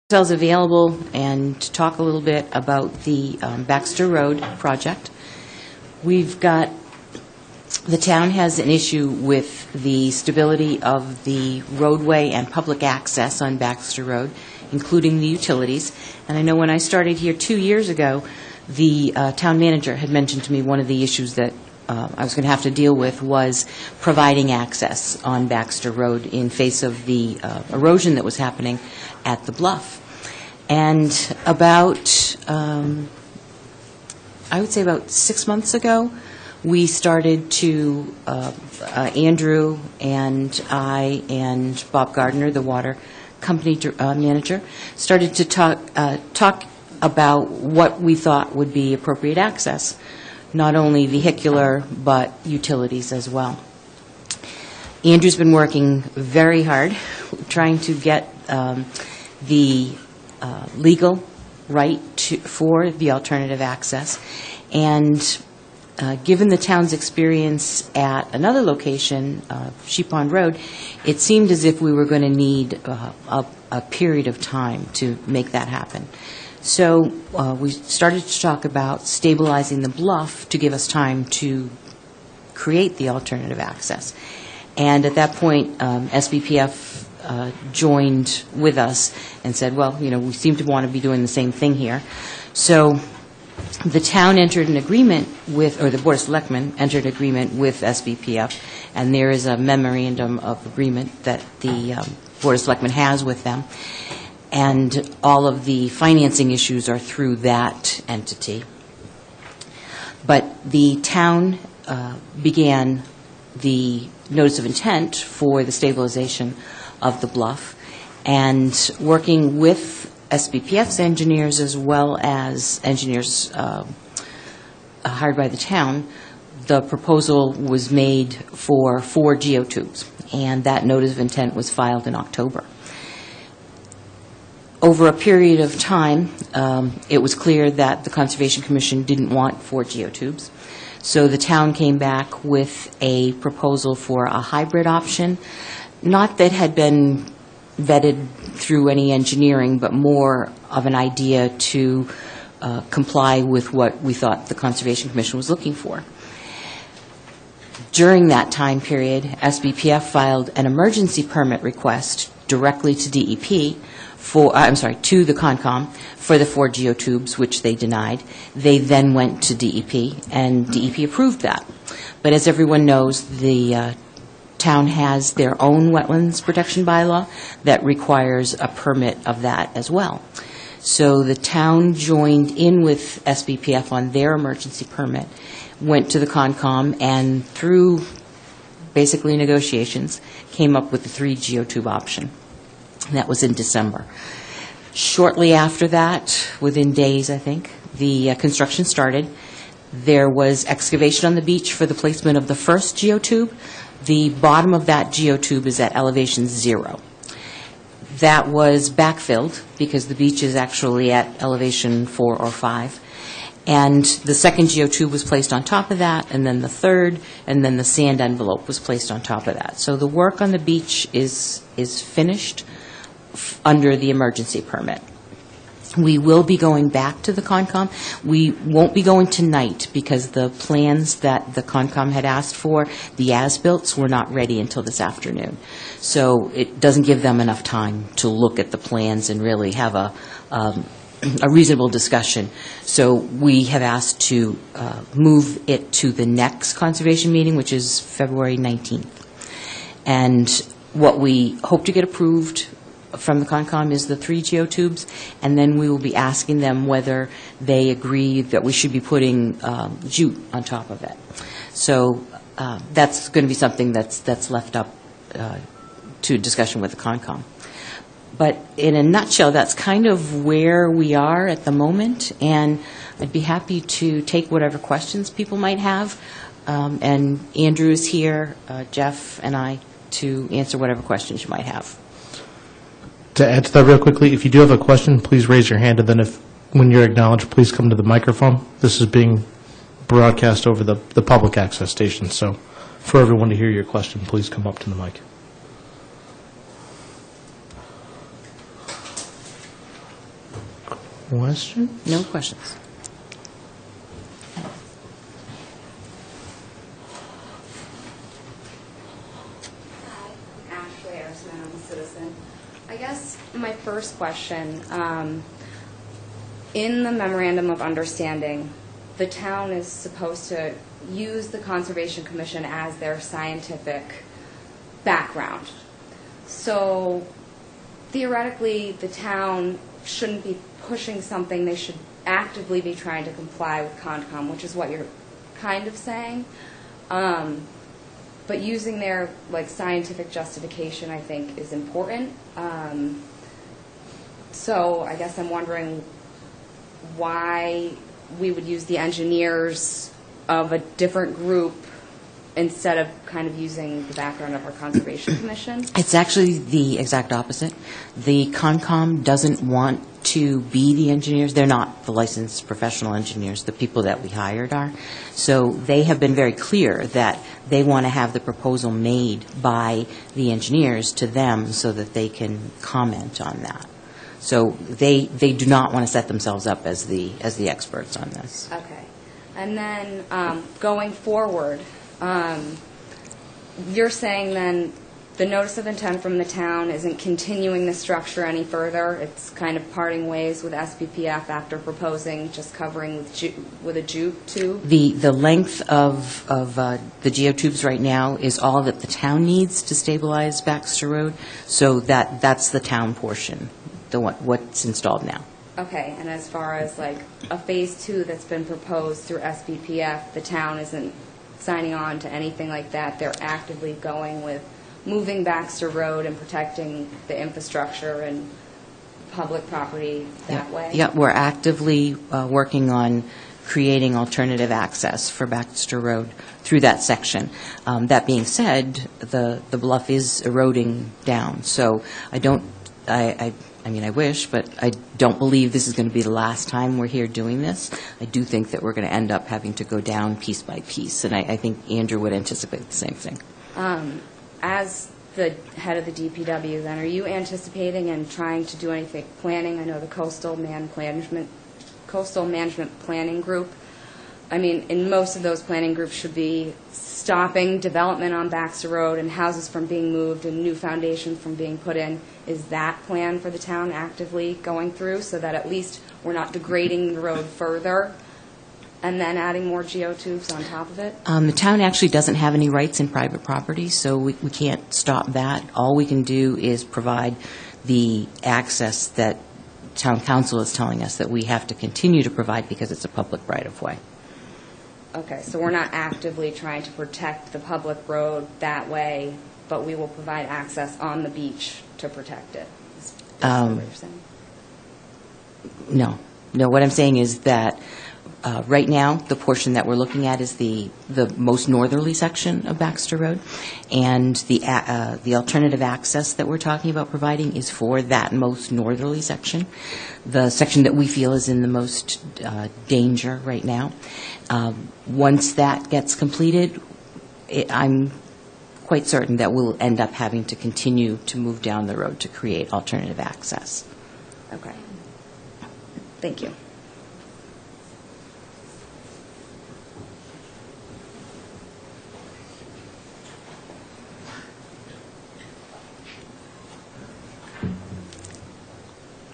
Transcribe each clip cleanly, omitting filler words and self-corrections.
Details available and talk a little bit about the Baxter Road project. We've got, the town has an issue with the stability of the roadway and public access on Baxter Road, including the utilities. And I know when I started here 2 years ago, the town manager had mentioned to me one of the issues that I was going to have to deal with was providing access on Baxter Road in face of the erosion that was happening at the bluff. And about, I would say about 6 months ago, we started to, Andrew and I and Bob Gardner, the water company manager, started to talk about what we thought would be appropriate access, not only vehicular, but utilities as well. Andrew's been working very hard, trying to get the legal right for the alternative access. And given the town's experience at another location, Sheep Pond Road, it seemed as if we were going to need a period of time to make that happen. So we started to talk about stabilizing the bluff to give us time to create the alternative access. And at that point, SBPF joined with us and said, well, you know, we seem to want to be doing the same thing here. So the town entered an agreement with, or the Board of Selectmen entered an agreement with SBPF, and there is a memorandum of agreement that the Board of Selectmen has with them. And all of the financing issues are through that entity. But the town began the notice of intent for the stabilization of the bluff, and working with SBPF's engineers as well as engineers hired by the town, the proposal was made for 4 geotubes, and that notice of intent was filed in October. Over a period of time, it was clear that the Conservation Commission didn't want 4 geotubes. So the town came back with a proposal for a hybrid option, not that had been vetted through any engineering, but more of an idea to comply with what we thought the Conservation Commission was looking for. During that time period, SBPF filed an emergency permit request directly to DEP to the Concom for the 4 geotubes, which they denied. They then went to DEP, and DEP approved that. But as everyone knows, the town has their own wetlands protection bylaw that requires a permit of that as well. So the town joined in with SBPF on their emergency permit, went to the Concom, and through basically negotiations, came up with the 3 geotube option. That was in December. Shortly after that, within days, I think, the construction started. There was excavation on the beach for the placement of the first geotube. The bottom of that geotube is at elevation 0. That was backfilled because the beach is actually at elevation 4 or 5. And the second geotube was placed on top of that, and then the third, and then the sand envelope was placed on top of that. So the work on the beach is finished under the emergency permit. We will be going back to the Concom. We won't be going tonight because the plans that the Concom had asked for, the as-builts, were not ready until this afternoon. So it doesn't give them enough time to look at the plans and really have a reasonable discussion. So we have asked to move it to the next conservation meeting, which is February 19th. And what we hope to get approved from the Concom is the 3 geotubes, and then we will be asking them whether they agree that we should be putting jute on top of it. So that's going to be something that's left up to discussion with the Concom. But in a nutshell, that's kind of where we are at the moment, and I'd be happy to take whatever questions people might have. And Andrew is here, Jeff and I, to answer whatever questions you might have. To add to that real quickly, if you do have a question, please raise your hand, and then when you're acknowledged, please come to the microphone. This is being broadcast over the public access station, so for everyone to hear your question, please come up to the mic. questions? No questions. Ashley Erisman, I'm a citizen. I guess my first question, in the memorandum of understanding, the town is supposed to use the Conservation Commission as their scientific background. So theoretically, the town shouldn't be pushing something. They should actively be trying to comply with CONCOM, which is what you're kind of saying. But using their scientific justification, I think, is important. So I guess I'm wondering why we would use the engineers of a different group instead of kind of using the background of our Conservation Commission. It's actually the exact opposite. The CONCOM doesn't want to be the engineers. They're not the licensed professional engineers. The people that we hired are. So they have been very clear that they want to have the proposal made by the engineers to them so that they can comment on that. So they do not want to set themselves up as the experts on this. Okay. And then going forward, you're saying then the notice of intent from the town isn't continuing the structure any further. It's kind of parting ways with SPPF after proposing just covering with a jute tube? The length of the geotubes right now is all that the town needs to stabilize Baxter Road, so that's the town portion, what's installed now. Okay, and as far as a phase 2 that's been proposed through SPPF, the town isn't signing on to anything like that. They're actively going with moving Baxter Road and protecting the infrastructure and public property that way? Yeah, we're actively working on creating alternative access for Baxter Road through that section. That being said, the bluff is eroding down, so I mean, I wish, but I don't believe this is going to be the last time we're here doing this. I do think that we're going to end up having to go down piece by piece, and I think Andrew would anticipate the same thing. As the head of the DPW, then, are you anticipating and trying to do anything planning? I know the Coastal Management Planning Group. I mean, in most of those planning groups should be stopping development on Baxter Road and houses from being moved and new foundations from being put in. Is that plan for the town actively going through so that at least we're not degrading the road further and then adding more geotubes on top of it? The town actually doesn't have any rights in private property, so we can't stop that. All we can do is provide the access that town council is telling us that we have to continue to provide because it's a public right-of-way. Okay, so we're not actively trying to protect the public road that way, but we will provide access on the beach to protect it. Is that what you're saying? No. No, what I'm saying is that right now, the portion that we're looking at is the most northerly section of Baxter Road, and the alternative access that we're talking about providing is for that most northerly section, the section that we feel is in the most danger right now. Once that gets completed, I'm quite certain that we'll end up having to continue to move down the road to create alternative access. Okay. Thank you.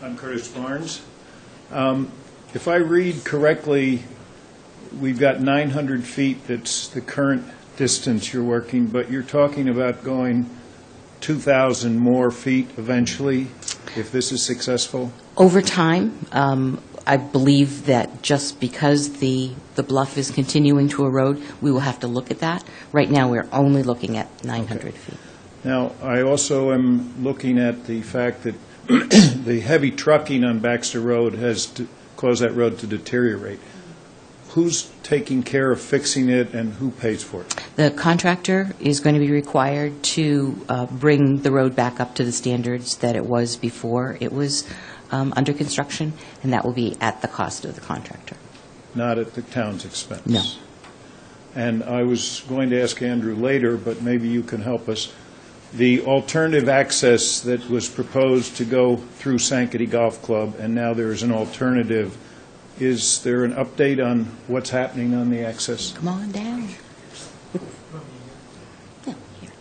I'm Curtis Barnes. If I read correctly, we've got 900 feet. That's the current distance you're working, but you're talking about going 2,000 more feet eventually, if this is successful? Over time, I believe that just because the bluff is continuing to erode, we will have to look at that. Right now, we're only looking at 900 feet. Now, I also am looking at the fact that the heavy trucking on Baxter Road has caused that road to deteriorate. Who's taking care of fixing it, and who pays for it? The contractor is going to be required to bring the road back up to the standards that it was before it was under construction, and that will be at the cost of the contractor. Not at the town's expense? No. And I was going to ask Andrew later, but maybe you can help us. the alternative access that was proposed to go through Sankaty Golf Club, and now there is an alternative. Is there an update on what's happening on the access? Come on down. Yeah, here.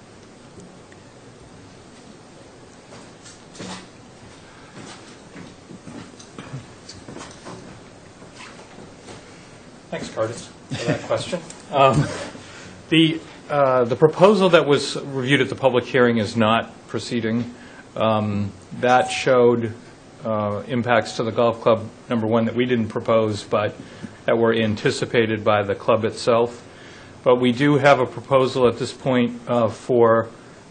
Thanks, Curtis, for that question. The proposal that was reviewed at the public hearing is not proceeding. That showed impacts to the golf club, number one, that we didn't propose, but that were anticipated by the club itself. But we do have a proposal at this point for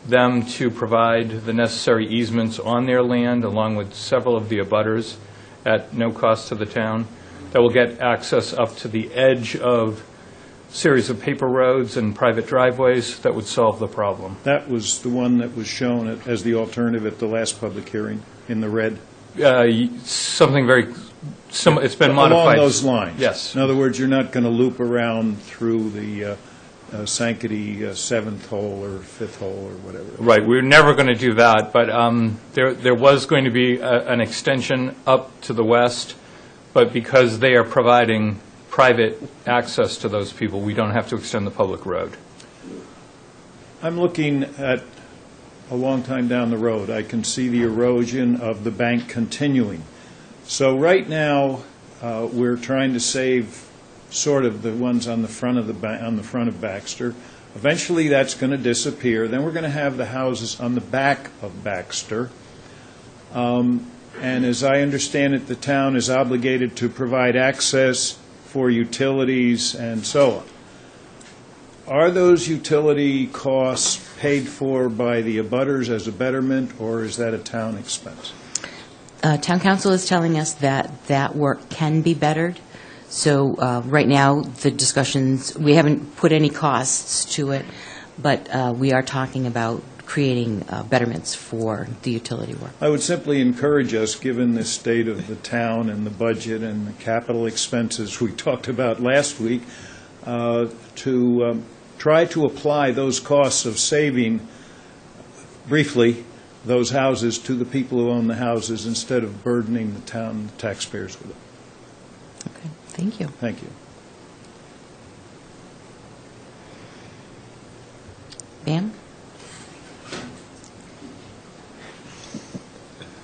them to provide the necessary easements on their land, along with several of the abutters, at no cost to the town, that will get access up to the edge of a series of paper roads and private driveways that would solve the problem. That was the one that was shown as the alternative at the last public hearing in the red? Something very similar. It's been modified. Along those lines? Yes. In other words, you're not going to loop around through the Sankaty 7th hole or 5th hole or whatever. Right. We're never going to do that, but there was going to be an extension up to the west, but because they are providing private access to those people, we don't have to extend the public road. I'm looking at a long time down the road. I can see the erosion of the bank continuing. So right now, we're trying to save sort of the ones on the front of Baxter. Eventually, that's going to disappear. Then we're going to have the houses on the back of Baxter. And as I understand it, the town is obligated to provide access for utilities and so on. Are those utility costs paid for by the abutters as a betterment, or is that a town expense? Town council is telling us that that work can be bettered. So right now, the discussions, we haven't put any costs to it, but we are talking about creating betterments for the utility work. I would simply encourage us, given the state of the town and the budget and the capital expenses we talked about last week, to try to apply those costs of saving, briefly, those houses to the people who own the houses instead of burdening the town taxpayers with it. Okay, thank you. Thank you. Bam?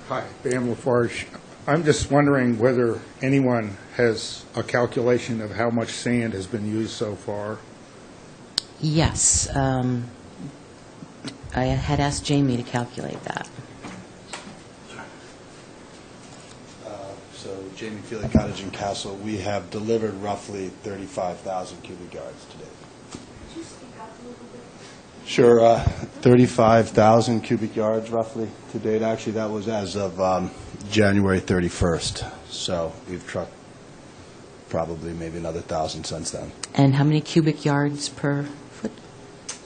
Hi, Bam Lafarge. I'm just wondering whether anyone has a calculation of how much sand has been used so far. Yes. I had asked Jamie to calculate that. So Jamie Feely, Cottage and Castle, we have delivered roughly 35,000 cubic yards today. Could you speak up a little bit? Sure. 35,000 cubic yards roughly to date. Actually, that was as of January 31st. So we've trucked probably maybe another 1,000 since then. And how many cubic yards per foot?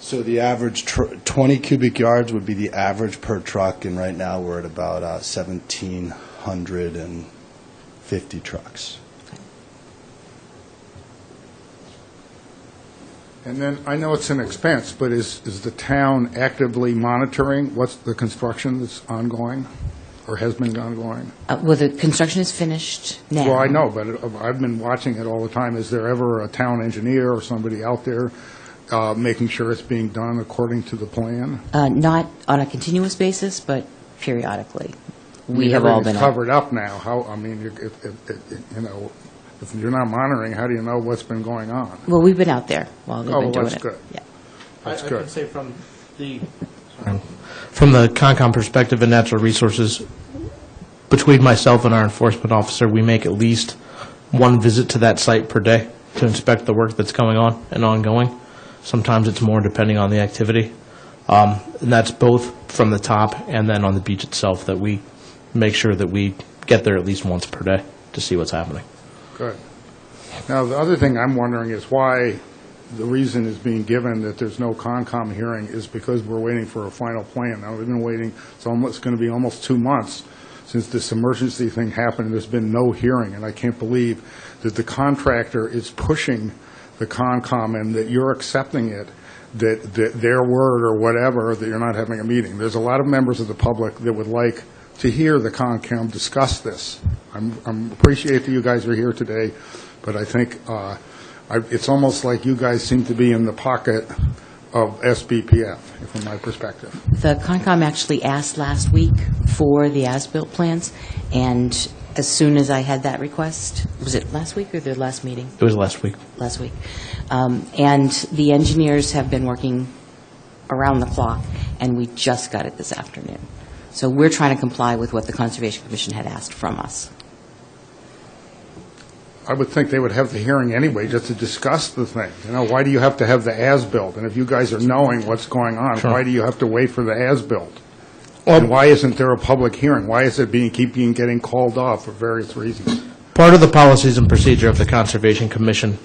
So the average 20 cubic yards would be the average per truck, and right now we're at about 1,750 trucks. And then, I know it's an expense, but is the town actively monitoring what's the construction that's ongoing, or has been ongoing? Well, the construction is finished now. Well, I know, but I've been watching it all the time. Is there ever a town engineer or somebody out there making sure it's being done according to the plan? Not on a continuous basis, but periodically. We have all been Everything's covered up now. How, I mean, if you're not monitoring, how do you know what's been going on? Well, we've been out there while they've been doing it. that's good. Yeah. That's I good. can say from the Concom perspective and natural resources, between myself and our enforcement officer, we make at least one visit to that site per day to inspect the work that's going on and ongoing. Sometimes it's more depending on the activity. And that's both from the top and then on the beach itself, that we make sure that we get there at least once per day to see what's happening. Good. Now, the other thing I'm wondering is why the reason is being given that there's no Concom hearing is because we're waiting for a final plan. Now, we've been waiting, it's going to be almost 2 months since this emergency thing happened, and there's been no hearing, and I can't believe that the contractor is pushing the Concom and that you're accepting it that their word or whatever, that you're not having a meeting. There's a lot of members of the public that would like to hear the Concom discuss this. I'm appreciate that you guys are here today, but I think it's almost like you guys seem to be in the pocket of SBPF, from my perspective. The Concom actually asked last week for the as-built plans, and as soon as I had that request, was it last week or the last meeting? It was last week. Last week. And the engineers have been working around the clock, and we just got it this afternoon. So we're trying to comply with what the Conservation Commission had asked from us. I would think they would have the hearing anyway, just to discuss the thing. You know, why do you have to have the as-built? And if you guys are knowing what's going on, Sure. why do you have to wait for the as-built? Well, And why isn't there a public hearing? Why is it getting called off for various reasons? part of the policies and procedure of the Conservation Commission,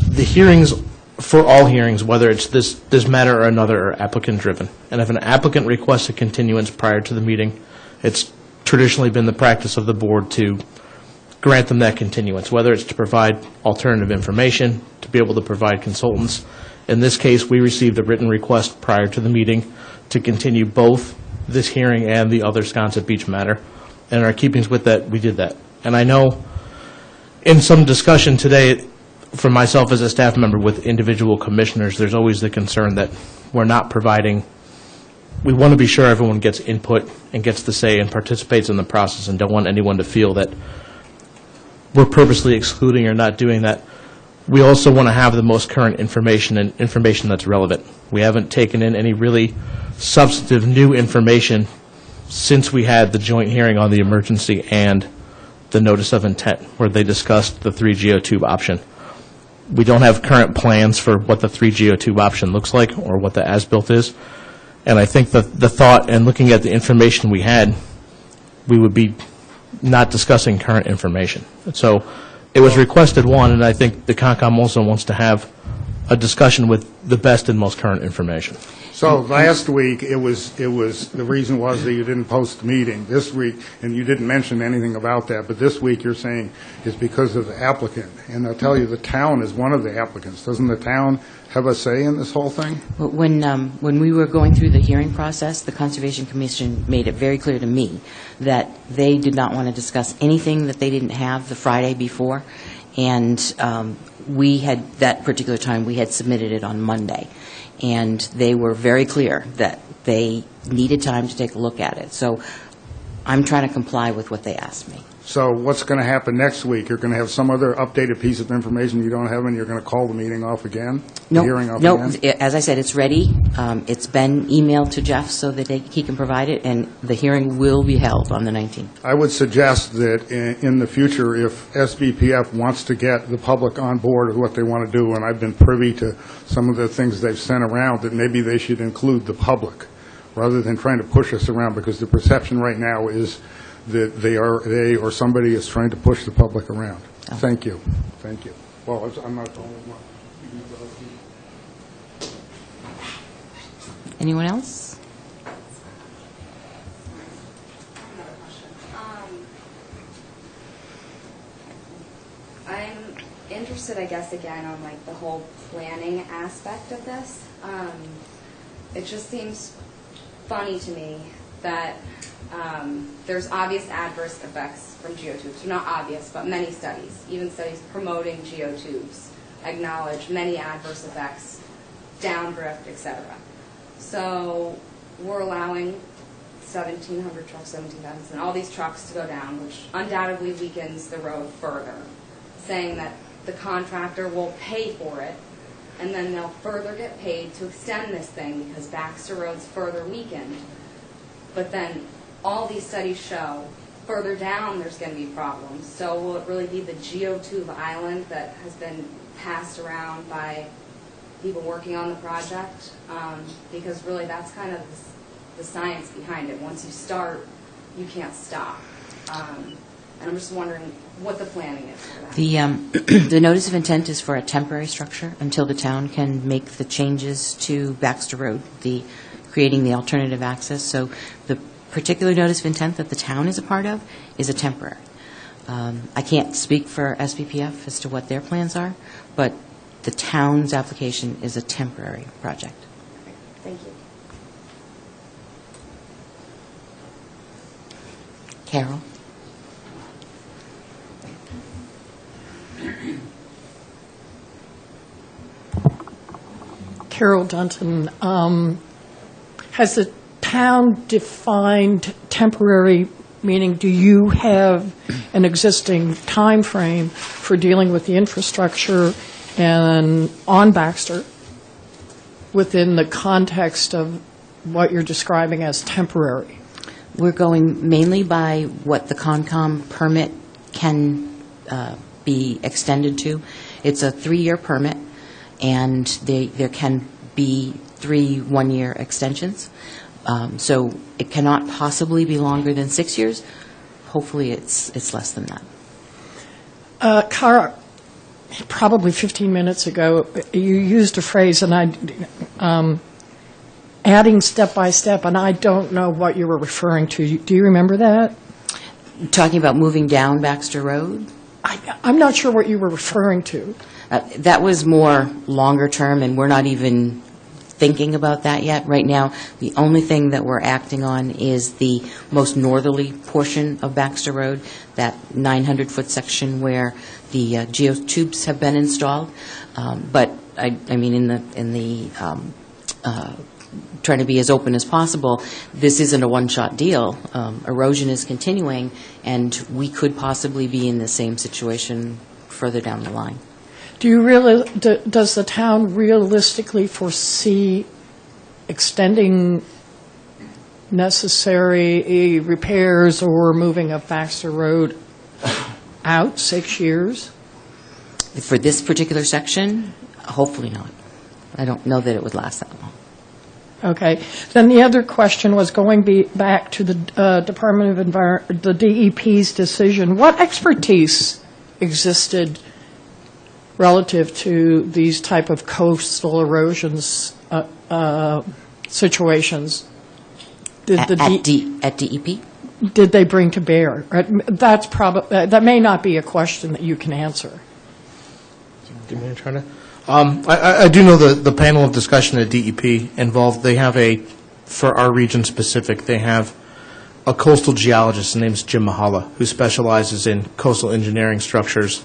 the hearings, for all hearings, whether it's this matter or another, are applicant-driven. And if an applicant requests a continuance prior to the meeting, it's traditionally been the practice of the board to grant them that continuance, whether it's to provide alternative information, to be able to provide consultants. In this case, we received a written request prior to the meeting to continue both this hearing and the other Sconset Beach matter. And in our keepings with that, we did that. And I know in some discussion today, from myself as a staff member with individual commissioners, there's always the concern that we're not providing, we want to be sure everyone gets input and gets to say and participates in the process, and don't want anyone to feel that we're purposely excluding or not doing that. We also want to have the most current information and information that's relevant. We haven't taken in any really substantive new information since we had the joint hearing on the emergency and the notice of intent, where they discussed the 3 geotube option. We don't have current plans for what the 3 geotube option looks like or what the as-built is. And I think that the thought and looking at the information we had, we would be not discussing current information. So it was requested one, and I think the Concom also wants to have a discussion with the best and most current information. So last week, the reason was that you didn't post the meeting. This week, and you didn't mention anything about that, but this week you're saying is because of the applicant. And I'll tell you, the town is one of the applicants. Doesn't the town have a say in this whole thing? But when we were going through the hearing process, the Conservation Commission made it very clear to me that they did not want to discuss anything that they didn't have the Friday before, and we had, that particular time, we had submitted it on Monday, and they were very clear that they needed time to take a look at it. So I'm trying to comply with what they asked me. So what's going to happen next week? You're going to have some other updated piece of information you don't have, and you're going to call the meeting off again? The hearing off again? No, as I said, it's ready. It's been emailed to Jeff so that he can provide it, and the hearing will be held on the 19th. I would suggest that in the future, if SBPF wants to get the public on board with what they want to do, and I've been privy to some of the things they've sent around, that maybe they should include the public rather than trying to push us around, because the perception right now is that they or somebody is trying to push the public around. Oh. Thank you. Thank you. Well, I'm not the only one. Anyone else? I'm interested, I guess, again, on like the whole planning aspect of this. It just seems funny to me that there's obvious adverse effects from geotubes. Not obvious, but many studies, even studies promoting geotubes, acknowledge many adverse effects, downdrift, etc. So we're allowing 1,700 trucks, 17,000, and all these trucks to go down, which undoubtedly weakens the road further, saying that the contractor will pay for it, and then they'll further get paid to extend this thing because Baxter Road's further weakened. But then all these studies show further down there's going to be problems. So will it really be the geotube island that has been passed around by people working on the project? Because really that's kind of the science behind it. Once you start, you can't stop. And I'm just wondering what the planning is for that. The notice of intent is for a temporary structure until the town can make the changes to Baxter Road, creating the alternative access. So the particular notice of intent that the town is a part of is a temporary. I can't speak for SBPF as to what their plans are, but the town's application is a temporary project. Thank you. Carol? Carol Dunton, has the town defined temporary, meaning do you have an existing time frame for dealing with the infrastructure and on Baxter within the context of what you're describing as temporary? We're going mainly by what the Concom permit can be extended to. It's a 3-year permit, and there can be 3 one-year extensions. So it cannot possibly be longer than 6 years. Hopefully, it's less than that. Cara, probably 15 minutes ago, you used a phrase, and adding step by step, and I don't know what you were referring to. Do you remember that? Talking about moving down Baxter Road? I'm not sure what you were referring to. That was more longer term, and we're not even thinking about that yet. Right now, the only thing that we're acting on is the most northerly portion of Baxter Road, that 900-foot section where the geotubes have been installed. But I mean, in the trying to be as open as possible, this isn't a one-shot deal. Erosion is continuing, and we could possibly be in the same situation further down the line. Does the town realistically foresee extending necessary repairs or moving of Baxter Road out 6 years? For this particular section, hopefully not. I don't know that it would last that long. Okay. Then the other question was going back to the Department of Environment, the DEP's decision. What expertise existed relative to these type of coastal erosions situations? At DEP? Did they bring to bear? That may not be a question that you can answer. Do you want me to try to? I do know the panel of discussion at DEP involved, for our region specific, they have a coastal geologist, his name's Jim Mahala, who specializes in coastal engineering structures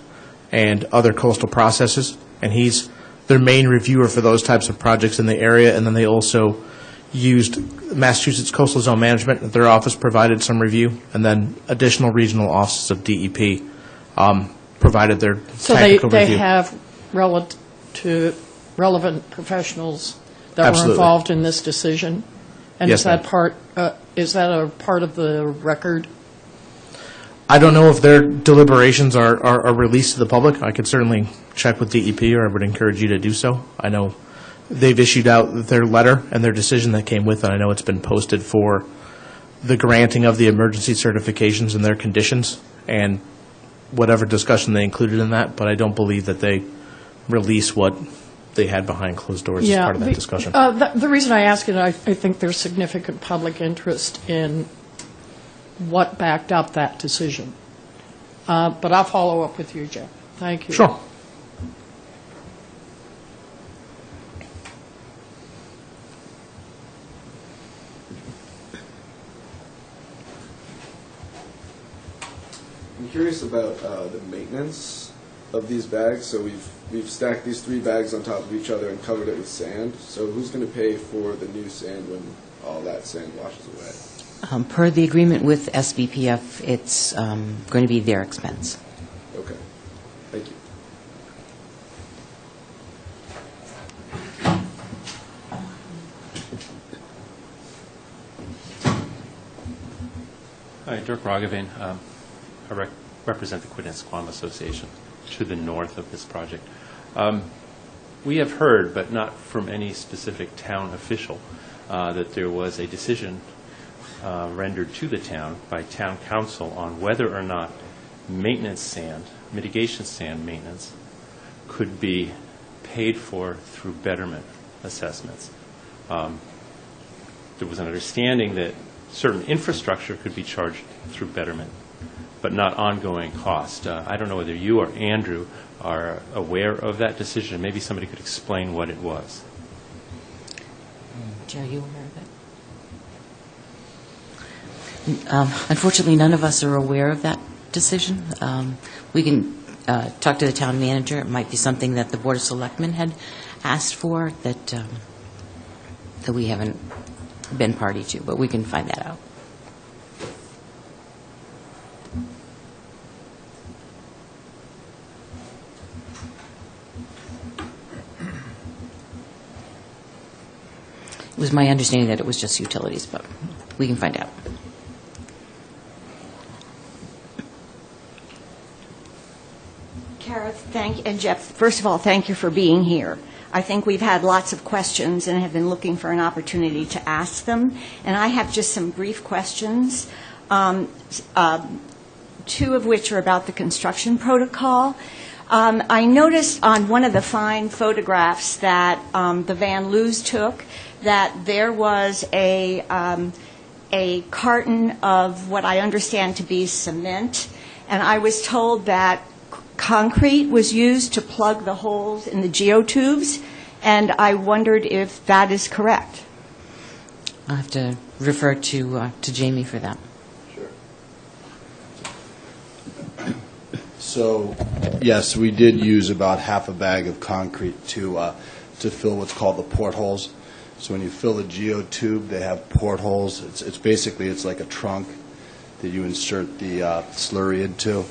and other coastal processes, and he's their main reviewer for those types of projects in the area. And then they also used Massachusetts Coastal Zone Management. Their office provided some review, and then additional regional offices of DEP provided their technical review. So they have relevant professionals that Absolutely. were involved in this decision? And yes, is that a part of the record? I don't know if their deliberations are released to the public. I could certainly check with DEP, or I would encourage you to do so. I know they've issued out their letter and their decision that came with it. I know it's been posted for the granting of the emergency certifications and their conditions and whatever discussion they included in that, but I don't believe that they release what they had behind closed doors as part of that discussion. The reason I ask it, I think there's significant public interest in what backed up that decision. But I'll follow up with you, Jeff. Thank you. Sure. I'm curious about the maintenance of these bags. So we've stacked these 3 bags on top of each other and covered it with sand. So who's going to pay for the new sand when all that sand washes away? Per the agreement with SBPF, it's going to be their expense. Okay. Thank you. Hi, Dirk Raghavan. I represent the Quidditch-Squam Association to the north of this project. We have heard, but not from any specific town official, that there was a decision rendered to the town by town council on whether or not maintenance sand, mitigation sand maintenance, could be paid for through betterment assessments. There was an understanding that certain infrastructure could be charged through betterment, but not ongoing cost. I don't know whether you or Andrew are aware of that decision. Maybe somebody could explain what it was. Are you aware of it? Unfortunately, none of us are aware of that decision. We can talk to the town manager. It might be something that the Board of Selectmen had asked for that we haven't been party to, but we can find that out. It was my understanding that it was just utilities, but we can find out. Kara, and Jeff, first of all, thank you for being here. I think we've had lots of questions and have been looking for an opportunity to ask them. And I have just some brief questions, two of which are about the construction protocol. I noticed on one of the fine photographs that the Van Loos took that there was a carton of what I understand to be cement, and I was told that concrete was used to plug the holes in the geotubes, and I wondered if that is correct. I'll have to refer to Jamie for that. Sure. So, yes, we did use about half a bag of concrete to fill what's called the portholes. So when you fill a geotube, they have portholes. It's basically, it's like a trunk that you insert the slurry into.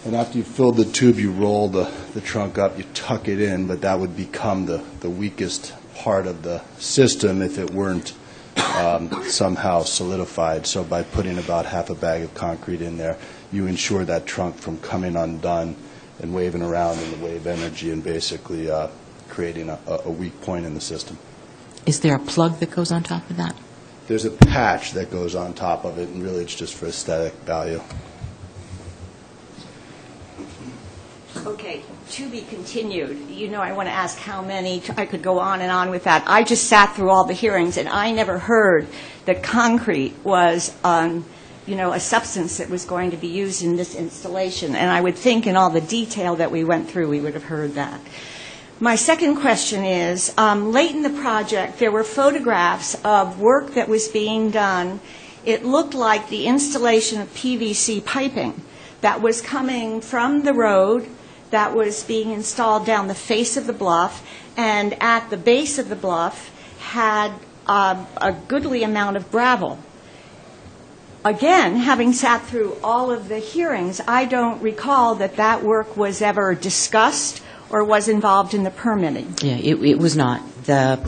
And after you fill the tube, you roll the trunk up, you tuck it in, but that would become the weakest part of the system if it weren't somehow solidified. So by putting about half a bag of concrete in there, you ensure that trunk from coming undone and waving around in the wave energy and basically creating a weak point in the system. Is there a plug that goes on top of that? There's a patch that goes on top of it, and really it's just for aesthetic value. Okay, to be continued. You know, I want to ask how many, I could go on and on with that. I just sat through all the hearings, and I never heard that concrete was, a substance that was going to be used in this installation. And I would think in all the detail that we went through, we would have heard that. My second question is, late in the project, there were photographs of work that was being done. It looked like the installation of PVC piping that was coming from the road, that was being installed down the face of the bluff, and at the base of the bluff had a goodly amount of gravel. Again, having sat through all of the hearings, I don't recall that that work was ever discussed or was involved in the permitting. Yeah, it was not. The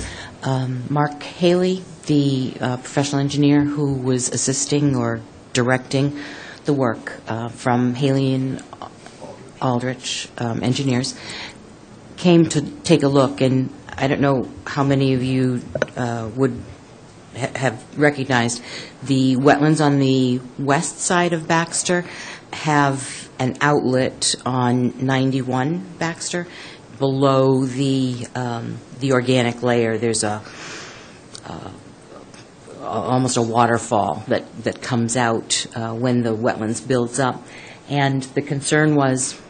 Mark Haley, the professional engineer who was assisting or directing the work from Haley and Aldrich Engineers, came to take a look, and I don't know how many of you would have recognized the wetlands on the west side of Baxter have an outlet on 91 Baxter. Below the organic layer, there's almost a waterfall that comes out when the wetlands builds up. And the concern was,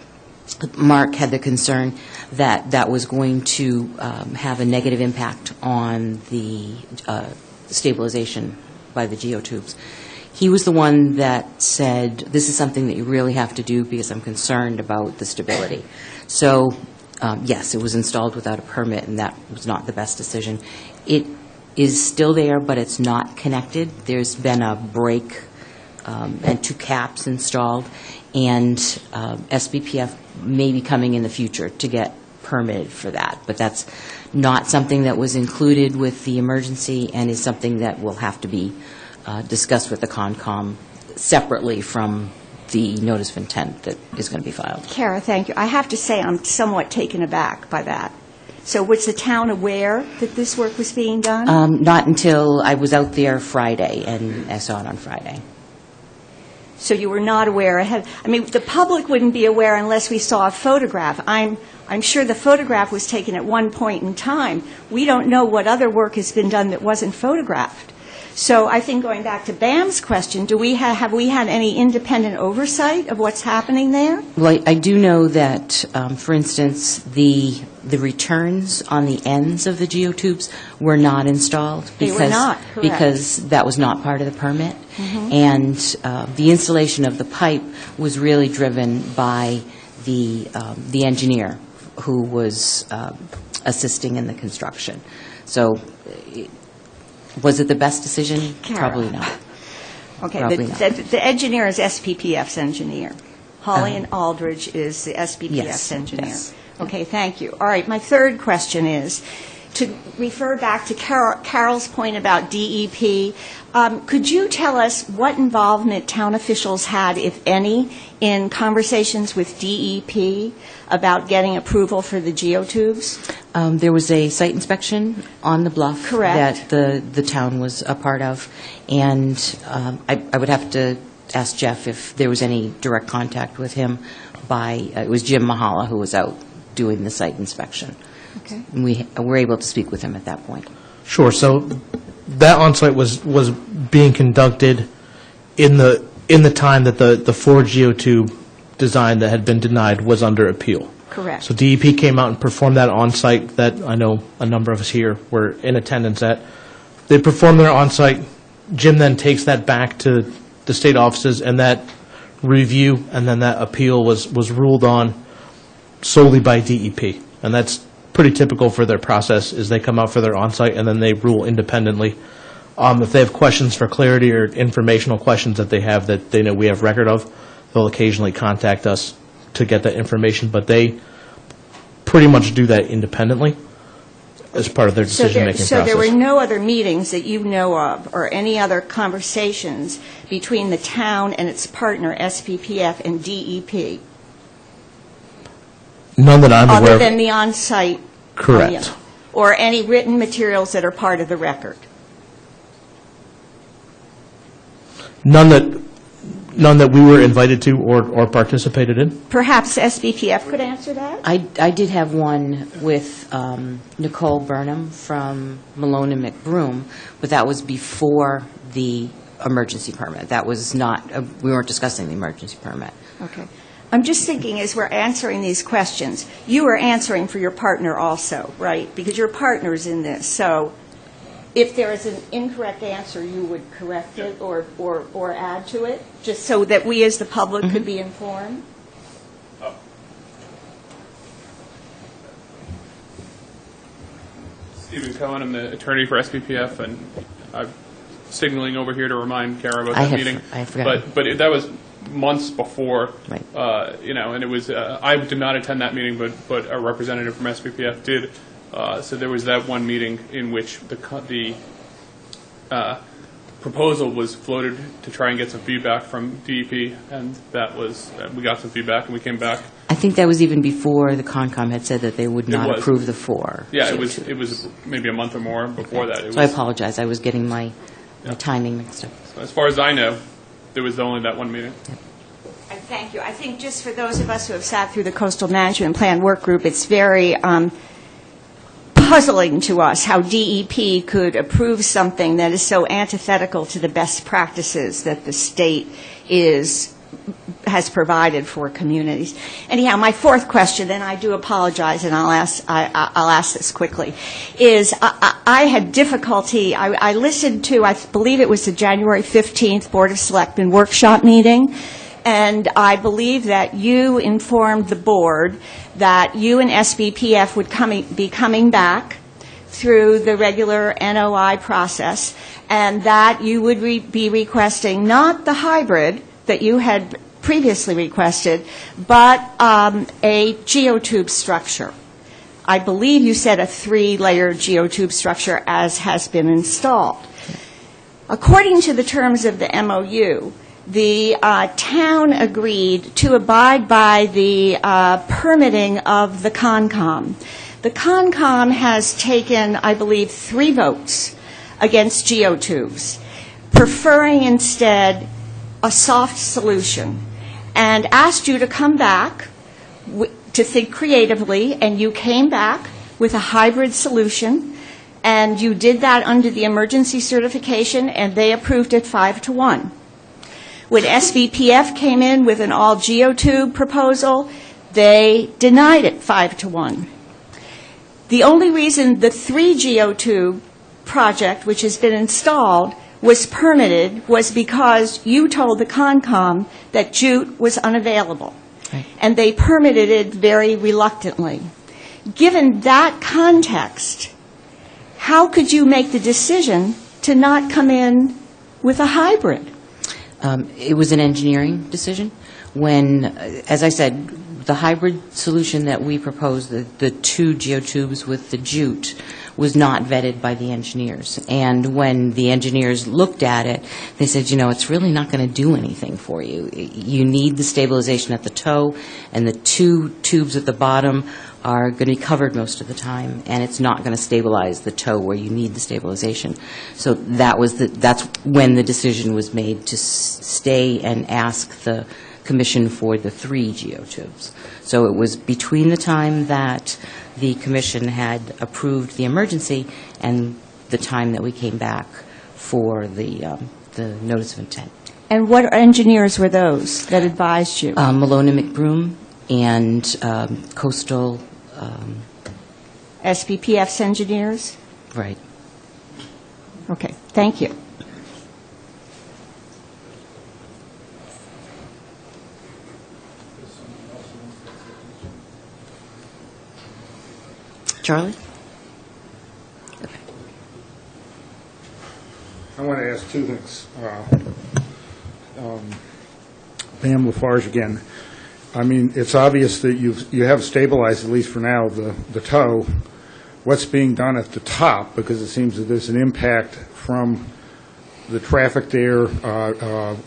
Mark had the concern that that was going to have a negative impact on the stabilization by the geotubes. He was the one that said, this is something that you really have to do because I'm concerned about the stability. So, yes, it was installed without a permit, and that was not the best decision. It is still there, but it's not connected. There's been a break and 2 caps installed, and SBPF may be coming in the future to get permitted for that. But that's not something that was included with the emergency and is something that will have to be discussed with the Concom separately from the notice of intent that is going to be filed. Kara, thank you. I have to say I'm somewhat taken aback by that. So was the town aware that this work was being done? Not until I was out there Friday, and I saw it on Friday. So you were not aware ahead? I mean, the public wouldn't be aware unless we saw a photograph. I'm sure the photograph was taken at one point in time. We don't know what other work has been done that wasn't photographed. So I think going back to Bam's question, have we had any independent oversight of what's happening there? Well, I do know that, for instance, the returns on the ends of the geotubes were not installed. They were not, correct. Because that was not part of the permit. And the installation of the pipe was really driven by the engineer who was assisting in the construction. So was it the best decision? Kara. Probably not. Okay, Probably not. the engineer is SPPF's engineer. Holly and Aldridge is the SPPF's Yes, engineer. yes. Okay, thank you. All right, my third question is, to refer back to Carol's point about DEP, could you tell us what involvement town officials had, if any, in conversations with DEP about getting approval for the geotubes? There was a site inspection on the bluff. Correct. That the town was a part of, and I would have to ask Jeff if there was any direct contact with him it was Jim Mahala who was out doing the site inspection. Okay. And we were able to speak with him at that point. Sure. So that on-site was being conducted in the time that the 4 geotube design that had been denied was under appeal. Correct. So DEP came out and performed that on-site that I know a number of us here were in attendance at. They performed their on-site. Jim then takes that back to the state offices, and that review and then that appeal was ruled on solely by DEP. And that's pretty typical for their process, is they come out for their on-site and then they rule independently. If they have questions for clarity or informational questions that they have that they know we have record of, they'll occasionally contact us to get that information, but they pretty much do that independently as part of their decision-making process. So there were no other meetings that you know of or any other conversations between the town and its partner, SPPF, and DEP? None that I'm aware of. Other than the on-site? Correct. Or any written materials that are part of the record? None that we were invited to or participated in. Perhaps SBPF could answer that? I did have one with Nicole Burnham from Malone and McBroom, but that was before the emergency permit. That was not, we weren't discussing the emergency permit. Okay. I'm just thinking, as we're answering these questions, you are answering for your partner also, right? Because your partner's in this. So if there is an incorrect answer, you would correct it or add to it, just so that we as the public could be informed? Stephen Cohen, I'm the attorney for SPPF, and I'm signaling over here to remind Kara about I that have- meeting. I forgot. But that was months before, Right. And it was, I did not attend that meeting, but a representative from SPPF did. So there was that one meeting in which the proposal was floated to try and get some feedback from DEP, and that was, we got some feedback, and we came back. I think that was even before the Concom had said that they would It not was. approve the 4. Yeah, it was maybe a month or more before that. So I apologize. I was getting my timing mixed up. As far as I know, there was only that one meeting. Thank you. I think just for those of us who have sat through the Coastal Management Plan Work Group, it's very puzzling to us how DEP could approve something that is so antithetical to the best practices that the state has provided for communities. Anyhow, my fourth question, and I do apologize, and I'll ask this quickly, is I had difficulty. I listened to, I believe it was the January 15th Board of Selectmen workshop meeting, and I believe that you informed the board that you and SBPF would be coming back through the regular NOI process, and that you would be requesting not the hybrid that you had previously requested, but a geotube structure. I believe you said a 3-layer geotube structure as has been installed. According to the terms of the MOU, the town agreed to abide by the permitting of the Concom. The Concom has taken, I believe, 3 votes against geotubes, preferring instead a soft solution, and asked you to come back to think creatively, and you came back with a hybrid solution, And you did that under the emergency certification, and they approved it 5-1. When SVPF came in with an all-geotube proposal, they denied it 5-1. The only reason the 3-geotube project, which has been installed, was permitted was because you told the Concom that jute was unavailable. Right. And they permitted it very reluctantly. Given that context, how could you make the decision to not come in with a hybrid? It was an engineering decision. When, as I said, the hybrid solution that we proposed, the 2 geotubes with the jute, was not vetted by the engineers. And when the engineers looked at it, they said, it's really not going to do anything for you. You need the stabilization at the toe, and the 2 tubes at the bottom are going to be covered most of the time, and it's not going to stabilize the toe where you need the stabilization. So that's when the decision was made to stay and ask the Commission for the 3 geotubes. So it was between the time that the Commission had approved the emergency and the time that we came back for the notice of intent. And what engineers were those that advised you? Malone and McBroom and Coastal. SPPF's engineers? Right. Okay, thank you. Charlie? I want to ask 2 things. Pam Lafarge again. I mean, it's obvious that you have stabilized, at least for now, the toe. What's being done at the top, because it seems that there's an impact from the traffic there,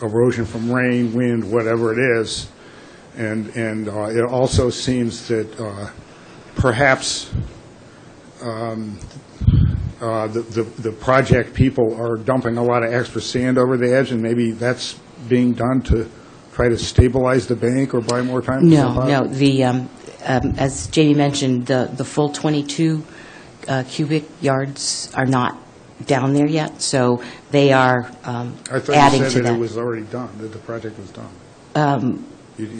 erosion from rain, wind, whatever it is, and it also seems that perhaps the project people are dumping a lot of extra sand over the edge, and maybe that's being done to try to stabilize the bank or buy more time? No. As Jamie mentioned, the full 22 cubic yards are not down there yet, so they are I thought adding you to said that. it was already done, that the project was done.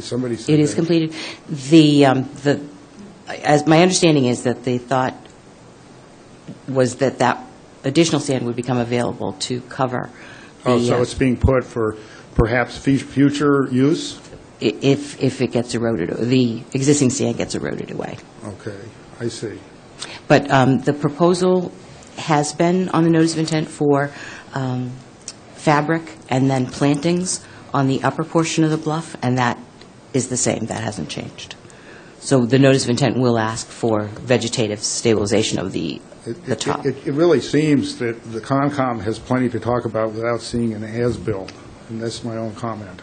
Somebody said It is that. completed. As my understanding is that they thought was that additional sand would become available to cover. So it's being put for perhaps future use? If it gets eroded, the existing sand gets eroded away. Okay, I see. But the proposal has been on the notice of intent for fabric and then plantings on the upper portion of the bluff, and that is the same. That hasn't changed. So the notice of intent will ask for vegetative stabilization of the top. It really seems that the Concom has plenty to talk about without seeing an as-built, and that's my own comment.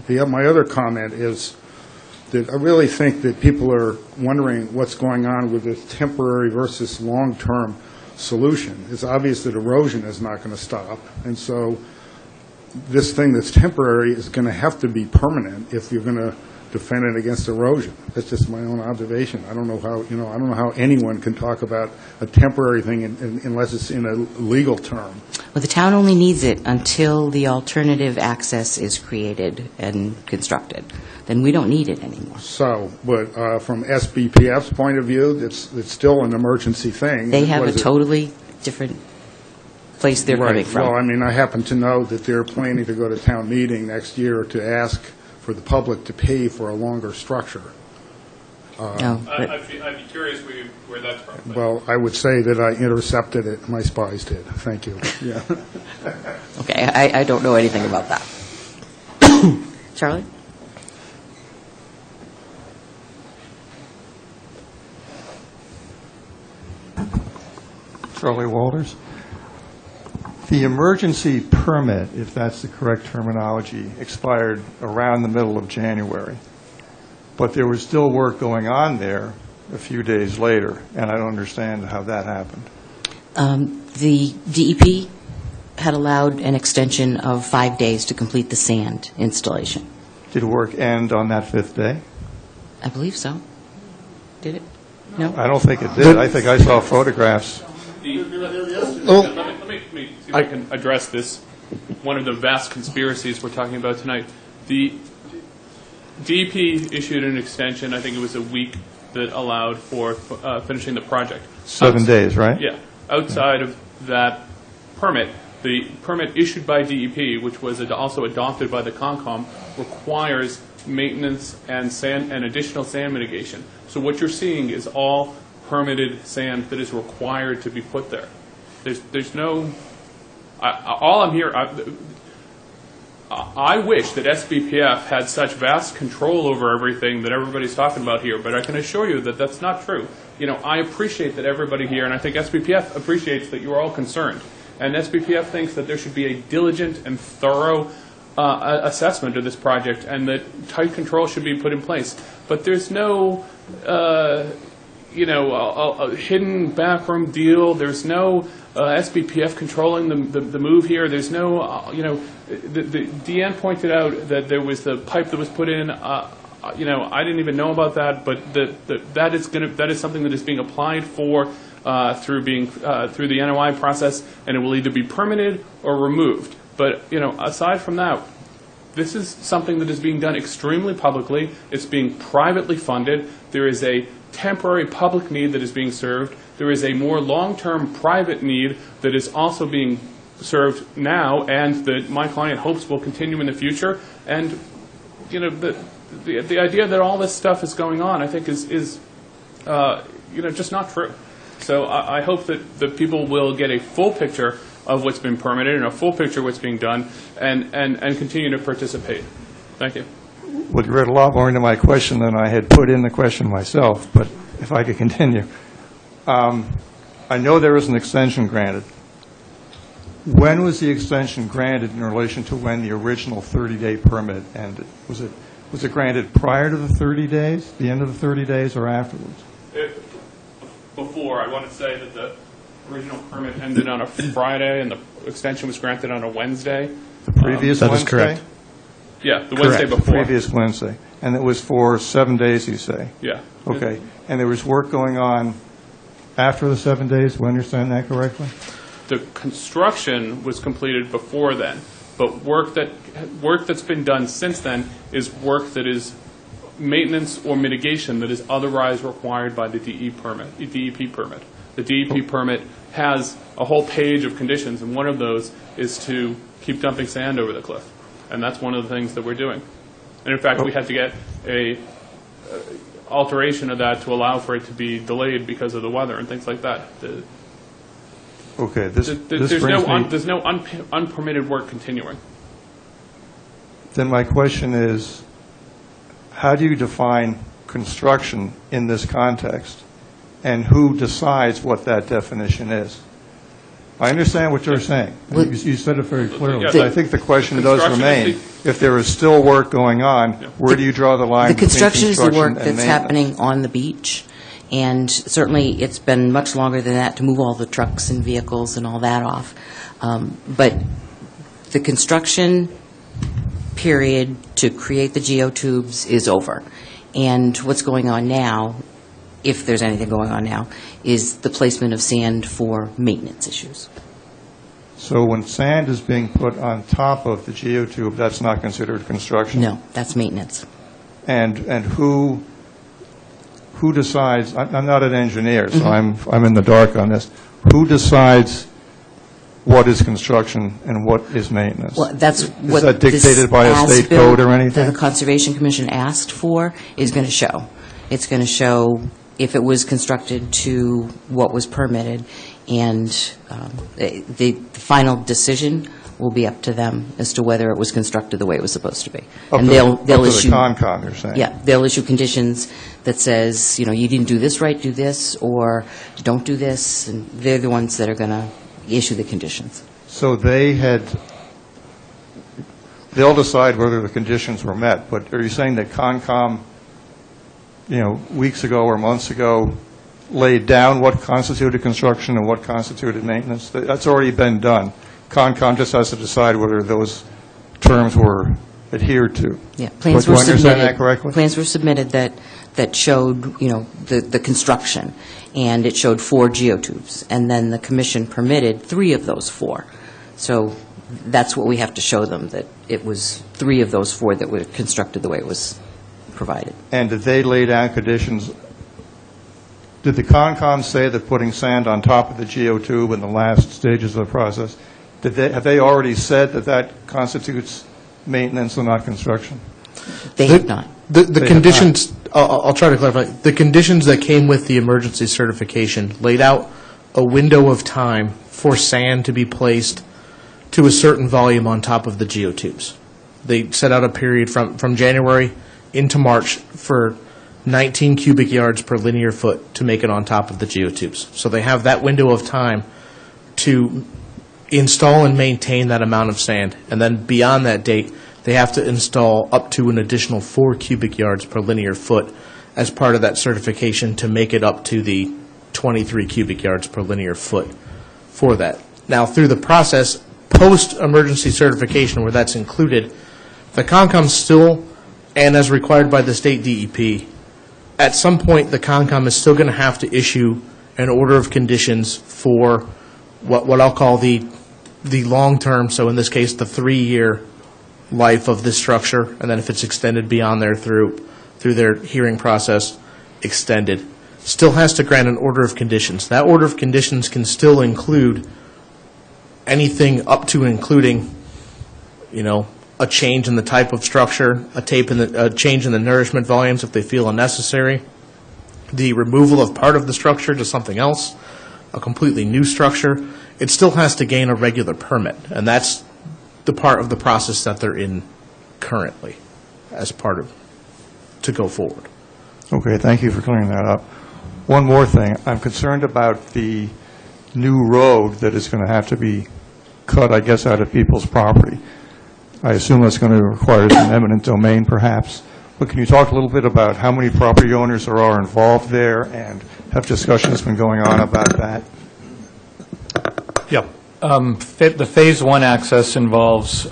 My other comment is that I really think that people are wondering what's going on with this temporary versus long-term solution. It's obvious that erosion is not going to stop, and so this thing that's temporary is going to have to be permanent if you're going to defend it against erosion. That's just my own observation. I don't know how, I don't know how anyone can talk about a temporary thing unless it's in a legal term. Well, the town only needs it until the alternative access is created and constructed. Then we don't need it anymore. So, but from SBPF's point of view, it's still an emergency thing. They have a totally different place they're coming from. Well, I mean, I happen to know that they're planning to go to town meeting next year to ask for the public to pay for a longer structure. I'd be curious where that's from. Well, I would say that I intercepted it. My spies did. Thank you. Yeah. Okay, I don't know anything about that. Charlie? Charlie Walters. The emergency permit, if that's the correct terminology, expired around the middle of January. But there was still work going on there a few days later, and I don't understand how that happened. The DEP had allowed an extension of 5 days to complete the sand installation. Did work end on that 5th day? I believe so. Did it? No? I don't think it did. I think I saw photographs. Let me see if I can address this. One of the vast conspiracies we're talking about tonight. The DEP issued an extension, I think it was a week, that allowed for finishing the project. 7 days, right? Yeah. Outside of that permit, the permit issued by DEP, which was also adopted by the Concom, requires maintenance and additional sand mitigation. So what you're seeing is all permitted sand that is required to be put there. There's no... all I'm here... I wish that SBPF had such vast control over everything that everybody's talking about here, but I can assure you that that's not true. You know, I appreciate that everybody here, and I think SBPF appreciates that you're all concerned. And SBPF thinks that there should be a diligent and thorough assessment of this project, and that tight control should be put in place. But there's no, you know, a hidden backroom deal. There's no SBPF controlling the move here. There's no, you know, Deanne pointed out that there was the pipe that was put in. You know, I didn't even know about that, but that is something that is being applied for through the NOI process, and it will either be permitted or removed. But you know, aside from that, this is something that is being done extremely publicly. It's being privately funded. There is a temporary public need that is being served. There is a more long-term private need that is also being served now, and that my client hopes will continue in the future. And you know, the idea that all this stuff is going on, I think, is you know, just not true. So I hope that the people will get a full picture of what's been permitted and a full picture of what's being done, and continue to participate. Thank you. Well, you read a lot more into my question than I had put in the question myself, but if I could continue. I know there was an extension granted. When was the extension granted in relation to when the original 30-day permit ended? Was it granted prior to the 30 days, the end of the 30 days, or afterwards? Before. I want to say that the original permit ended on a Friday and the extension was granted on a Wednesday. The previous Wednesday? That is correct. Yeah, the Wednesday before. The previous Wednesday. And it was for 7 days, you say? Yeah. Okay. And there was work going on after the 7 days? Do I understand that correctly? The construction was completed before then, but work that's been done since then is work that is maintenance or mitigation that is otherwise required by the DEP permit. The DEP permit has a whole page of conditions, and one of those is to keep dumping sand over the cliff. And that's one of the things that we're doing. And in fact, we had to get a alteration of that to allow for it to be delayed because of the weather and things like that. Okay. There's no unpermitted work continuing. Then my question is, how do you define construction in this context, and who decides what that definition is? I understand what you're saying. You said it very clearly. Yeah. But I think the question does remain, if there is still work going on, where do you draw the line The construction between is the construction work and that's happening on the beach, and certainly it's been much longer than that to move all the trucks and vehicles and all that off. But the construction period to create the geotubes is over. And what's going on now, if there's anything going on now, is the placement of sand for maintenance issues. So when sand is being put on top of the geotube, that's not considered construction? No, that's maintenance. And who decides, I'm not an engineer, so I'm in the dark on this, who decides what is construction and what is maintenance? Well, that's what is that dictated by a state as-built code or anything? that the Conservation Commission asked for is going to show. It's going to show if it was constructed to what was permitted, and the final decision will be up to them as to whether it was constructed the way it was supposed to be. And they'll issue the Concom, you're saying? Yeah, they'll issue conditions that says, you know, you didn't do this right, do this, or don't do this, and they're the ones that are going to issue the conditions. So they'll decide whether the conditions were met, but are you saying that Concom, you know, weeks ago or months ago, laid down what constituted construction and what constituted maintenance? That's already been done. Concom just has to decide whether those terms were adhered to. Yeah, plans Do were I understand submitted. that correctly? Plans were submitted that showed, the construction, and it showed 4 geotubes. And then the commission permitted 3 of those 4. So that's what we have to show them, that it was 3 of those 4 that were constructed the way it was provided. And did they lay down conditions? Did the Concom say that putting sand on top of the geotube in the last stages of the process, have they already said that that constitutes maintenance and not construction? They have not. The conditions, I'll try to clarify. The conditions that came with the emergency certification laid out a window of time for sand to be placed to a certain volume on top of the geotubes. They set out a period from January into March for 19 cubic yards per linear foot to make it on top of the geotubes. So they have that window of time to install and maintain that amount of sand. And then beyond that date, they have to install up to an additional 4 cubic yards per linear foot as part of that certification to make it up to the 23 cubic yards per linear foot for that. Now, through the process, post-emergency certification where that's included, the Concom still, and as required by the state DEP, at some point the Concom is still going to have to issue an order of conditions for what I'll call the long-term, so in this case the 3-year life of this structure, and then if it's extended beyond there through their hearing process, extended, still has to grant an order of conditions. That order of conditions can still include anything up to and including, a change in the type of structure, a change in the nourishment volumes if they feel unnecessary, the removal of part of the structure to something else, a completely new structure. It still has to gain a regular permit, and that's the part of the process that they're in currently as part of, to go forward. Okay, thank you for clearing that up. One more thing. I'm concerned about the new road that is going to have to be cut, I guess, out of people's property. I assume that's going to require some eminent domain, perhaps. But can you talk a little bit about how many property owners there are involved there, and have discussions been going on about that? Yep. The Phase 1 access involves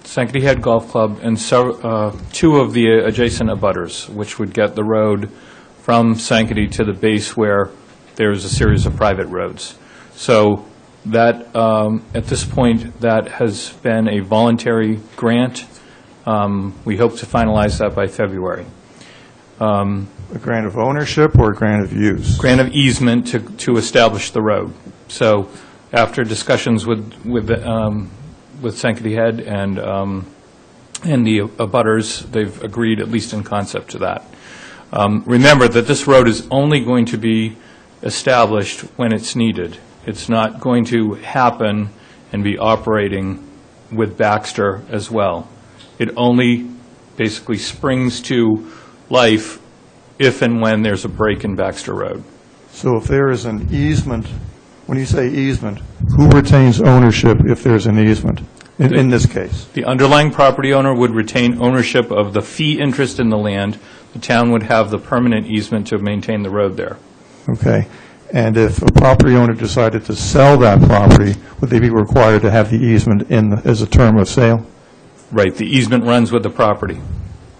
Sankaty Head Golf Club and 2 of the adjacent abutters, which would get the road from Sankaty to the base where there's a series of private roads. So that, at this point, that has been a voluntary grant. We hope to finalize that by February. A grant of ownership or a grant of use? Grant of easement to establish the road. So after discussions with Sankaty Head and the abutters, they've agreed, at least in concept, to that. Remember that this road is only going to be established when it's needed. It's not going to happen and be operating with Baxter as well. It only basically springs to life if and when there's a break in Baxter Road. So if there is an easement, when you say easement, who retains ownership if there's an easement in this case? The underlying property owner would retain ownership of the fee interest in the land. The town would have the permanent easement to maintain the road there. Okay. And if a property owner decided to sell that property, would they be required to have the easement as a term of sale? Right. The easement runs with the property.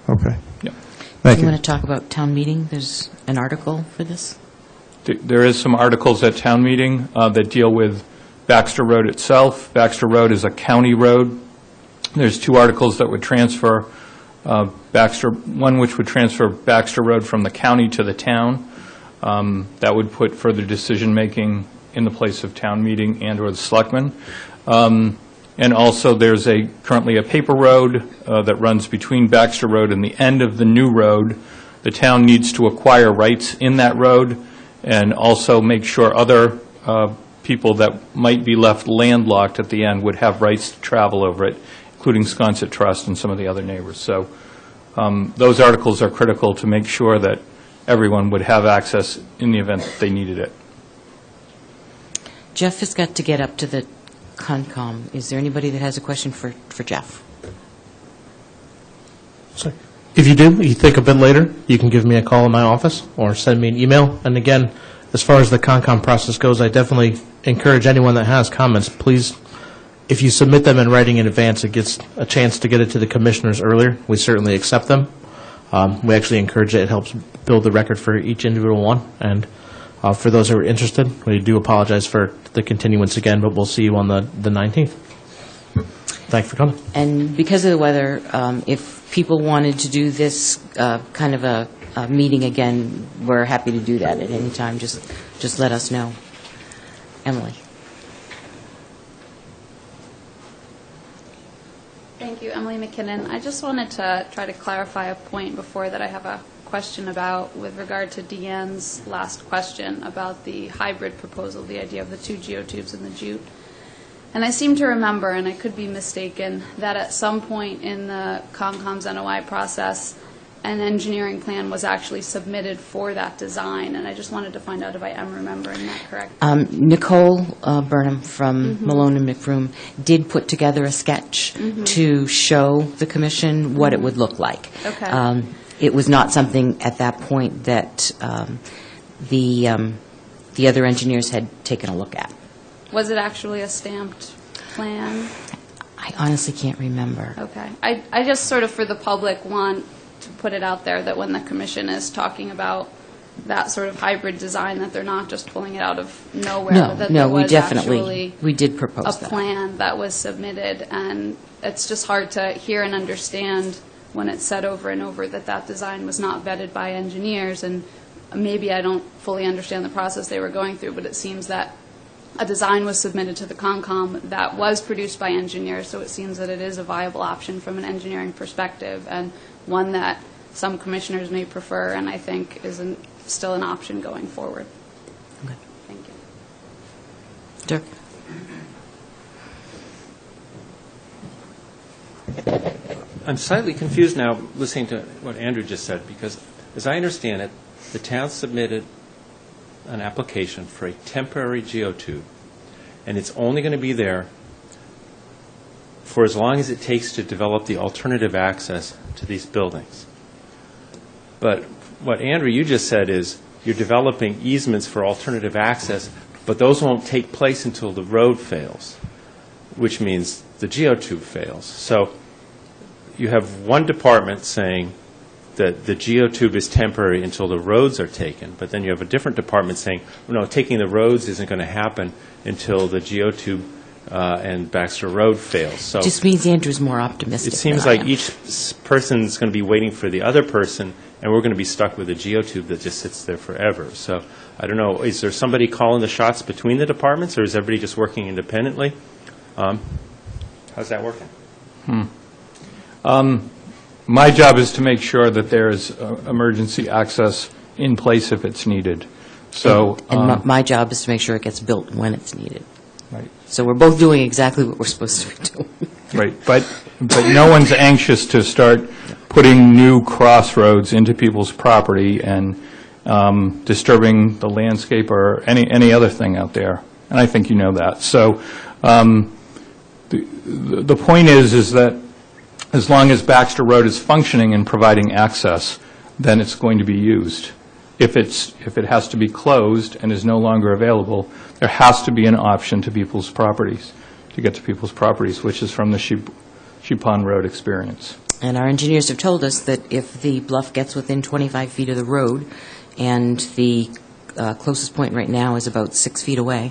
Okay. Yep. Thank you. you. Want to talk about town meeting? There's an article for this? There is some articles at town meeting that deal with Baxter Road itself. Baxter Road is a county road. There's 2 articles that would transfer one which would transfer Baxter Road from the county to the town. That would put further decision-making in the place of town meeting and or the selectmen. And also there's currently a paper road that runs between Baxter Road and the end of the new road. The town needs to acquire rights in that road and also make sure other people that might be left landlocked at the end would have rights to travel over it, including Sconset Trust and some of the other neighbors. So those articles are critical to make sure that everyone would have access in the event that they needed it. Jeff has got to get up to the Concom. Is there anybody that has a question for Jeff? Sorry. If you do, you think a bit later, you can give me a call in my office or send me an email. And again, as far as the Concom process goes, I definitely encourage anyone that has comments, please if you submit them in writing in advance, it gets a chance to get it to the commissioners earlier. We certainly accept them. We actually encourage it. It helps build the record for each individual one. And for those who are interested, we do apologize for the continuance again, but we'll see you on the 19th. Thank you for coming. And because of the weather, if people wanted to do this kind of a meeting again, we're happy to do that at any time. Just let us know. Emily. Thank you, Emily McKinnon. I just wanted to try to clarify a point before that I have a question about with regard to Deanne's last question about the hybrid proposal, the idea of the 2 geotubes in the jute. And I seem to remember, and I could be mistaken, that at some point in the COMCOM's NOI process, an engineering plan was actually submitted for that design, and I just wanted to find out if I am remembering that correct. Nicole Burnham from Malone and McBroom did put together a sketch to show the commission what it would look like. Okay. It was not something at that point that the other engineers had taken a look at. Was it actually a stamped plan? I honestly can't remember. Okay. I just sort of, for the public, want to put it out there that when the commission is talking about that sort of hybrid design, that they're not just pulling it out of nowhere. That there we was definitely, we did propose a that. plan that was submitted, and it's just hard to hear and understand when it's said over and over that that design was not vetted by engineers, and maybe I don't fully understand the process they were going through, but it seems that a design was submitted to the COMCOM that was produced by engineers, so it seems that it is a viable option from an engineering perspective, and one that some commissioners may prefer, and I think is still an option going forward. Okay. Thank you. Dirk? I'm slightly confused now listening to what Andrew just said, because as I understand it, the town submitted an application for a temporary geotube, and it's only going to be there for as long as it takes to develop the alternative access to these buildings. But what, Andrew, you just said is you're developing easements for alternative access, but those won't take place until the road fails, which means the geotube fails. So you have one department saying that the geotube is temporary until the roads are taken, but then you have a different department saying, well, no, taking the roads isn't going to happen until the geotube and Baxter Road fails. So just means Andrew's more optimistic. it seems like each person's going to be waiting for the other person, and we're going to be stuck with a geotube that just sits there forever. So I don't know, is there somebody calling the shots between the departments, or is everybody just working independently? How's that working? My job is to make sure that there's emergency access in place if it's needed. So, and my job is to make sure it gets built when it's needed. right, So we're both doing exactly what we're supposed to be doing. right. But no one's anxious to start putting new crossroads into people's property and disturbing the landscape or any other thing out there. And I think you know that. So the point is that as long as Baxter Road is functioning and providing access, then it's going to be used. If it has to be closed and is no longer available, there has to be an option to people's properties, to get to people's properties, which is from the Sheep Pond Road experience. And our engineers have told us that if the bluff gets within 25 feet of the road, and the closest point right now is about 6 feet away,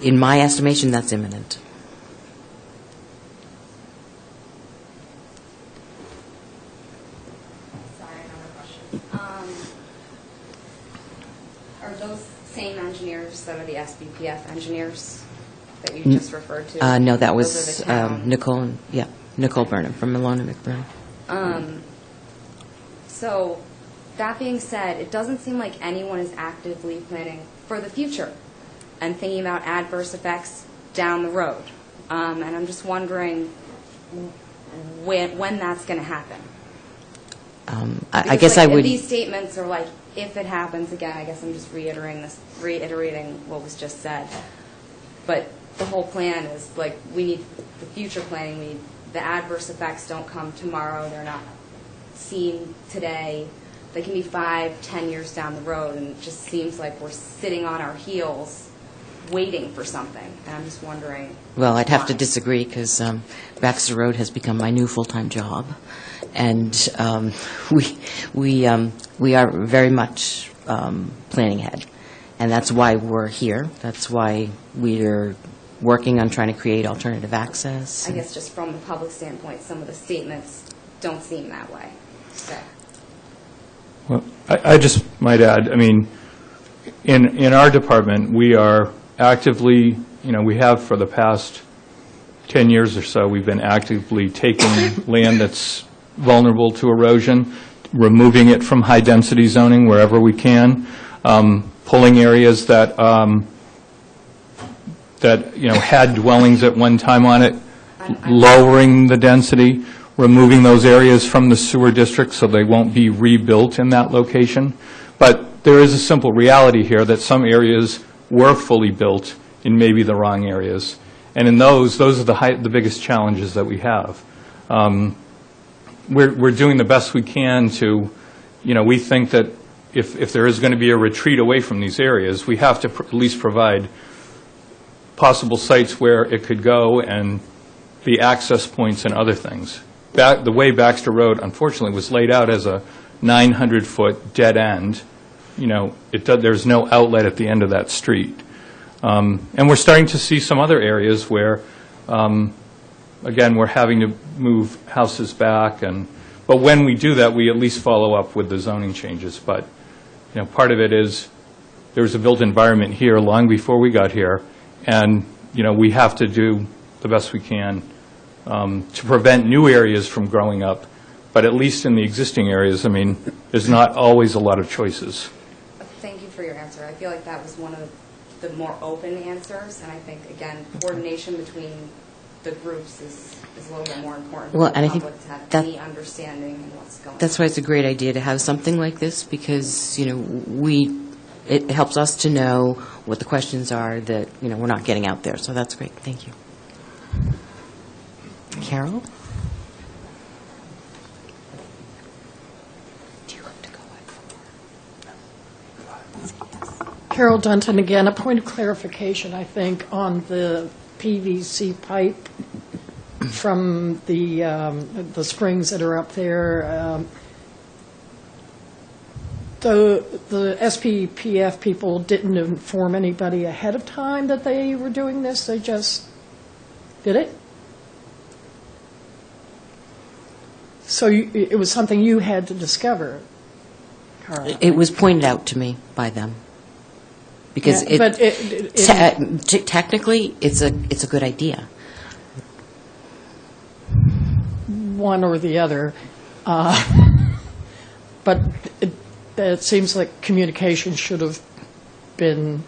in my estimation, that's imminent. Sorry, another question. Are those same engineers that are the SBPF engineers that you just referred to? No, that Those was are the town. Nicole Burnham from Malone and McBroom. So, that being said, it doesn't seem like anyone is actively planning for the future and thinking about adverse effects down the road. And I'm just wondering when that's going to happen. I guess I would. These statements are like, if it happens again, I guess I'm just reiterating what was just said. But the whole plan is like, we need the future planning. We need the adverse effects don't come tomorrow. They're not seen today. They can be 5, 10 years down the road, and it just seems like we're sitting on our heels waiting for something, and I'm just wondering. Well, I'd have to why. disagree, because Baxter Road has become my new full-time job, and we are very much planning ahead, and that's why we're here. That's why we're working on trying to create alternative access. I guess just from the public standpoint, some of the statements don't seem that way. So. Well, I just might add, I mean, in our department, we are actively, we have for the past 10 years or so, we've been actively taking land that's vulnerable to erosion, removing it from high-density zoning wherever we can, pulling areas that had dwellings at one time on it, lowering the density, removing those areas from the sewer district so they won't be rebuilt in that location. But there is a simple reality here that some areas were fully built in maybe the wrong areas. And in those are the biggest challenges that we have. We're doing the best we can to, we think that if there is going to be a retreat away from these areas, we have to at least provide possible sites where it could go and the access points and other things. The way Baxter Road, unfortunately, was laid out as a 900-foot dead end, there's no outlet at the end of that street. And we're starting to see some other areas where, again, we're having to move houses back. But when we do that, we at least follow up with the zoning changes. But part of it is there was a built environment here long before we got here, and we have to do the best we can to prevent new areas from growing up. But at least in the existing areas, I mean, there's not always a lot of choices. Thank you for your answer. I feel like that was one of the more open answers, and I think, again, coordination between the groups is a little bit more important Well, for and the I think public to have that- any understanding in what's going on. That's why it's a great idea to have something like this, because, it helps us to know what the questions are that, we're not getting out there. So that's great. Thank you. Carol? Do you have to go Carol Dunton again. A point of clarification, I think, on the PVC pipe from the springs that are up there. The SPPF people didn't inform anybody ahead of time that they were doing this? They just did it? So it was something you had to discover, Carla? It was pointed out to me by them. Because technically, it's a good idea. One or the other. But it seems like communication should have been